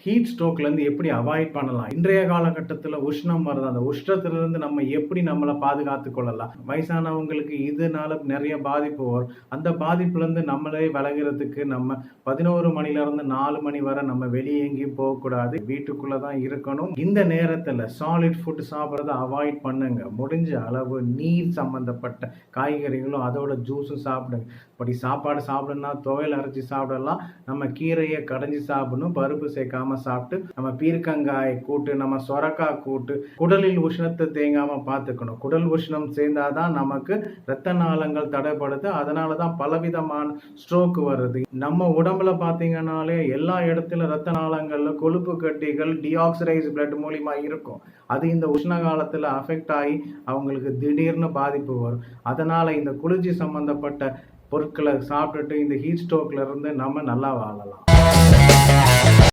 Heat ஸ்ட்ரோக்லேருந்து எப்படி avoid பண்ணலாம்? இன்றைய காலகட்டத்தில் உஷ்ணம் வருது. அந்த உஷ்ணத்திலிருந்து நம்ம எப்படி நம்மளை பாதுகாத்து கொள்ளலாம்? வயசானவங்களுக்கு இதனால நிறைய பாதிப்பு வரும். அந்த பாதிப்புலேருந்து நம்மளே விலகிறதுக்கு நம்ம 11 மணிலேருந்து 4 மணி வரை நம்ம வெளியே எங்கேயும் போகக்கூடாது. வீட்டுக்குள்ளே தான் இருக்கணும். இந்த நேரத்தில் சாலிட் ஃபுட் சாப்பிட்றத அவாய்ட் பண்ணுங்க. முடிஞ்ச அளவு நீர் சம்மந்தப்பட்ட காய்கறிகளும் அதோட ஜூஸும் சாப்பிடுங்க. அப்படி சாப்பாடு சாப்பிடணும்னா துவையல் அரைச்சி சாப்பிடலாம். நம்ம கீரையை கடைஞ்சி சாப்பிடணும். பருப்பு சேர்க்காம சாப்பிட்டு நம்ம பீர்க்கங்காய் கூட்டு, நம்ம சொரக்காய் கூட்டு, குடலில் உஷ்ணத்தை தேங்காம பார்த்துக்கணும். குடல் உஷ்ணம் சேர்ந்தாதான் நமக்கு இரத்த நாளங்கள் தடைப்படுது. அதனால தான் பலவிதமான ஸ்ட்ரோக் வருது. நம்ம உடம்புல பார்த்தீங்கன்னாலே எல்லா இடத்துல இரத்த நாளங்கள்ல கொழுப்பு கட்டிகள் டிஆக்சிடைஸ் பிளட் மூலியமா இருக்கும். அது இந்த உஷ்ண காலத்துல அஃபெக்ட் ஆகி அவங்களுக்கு திடீர்னு பாதிப்பு வரும். அதனால இந்த குளிர்ச்சி சம்பந்தப்பட்ட பொருட்களை சாப்பிட்டுட்டு இந்த ஹீட் ஸ்ட்ரோக்ல இருந்து நம்ம நல்லா வாழலாம்.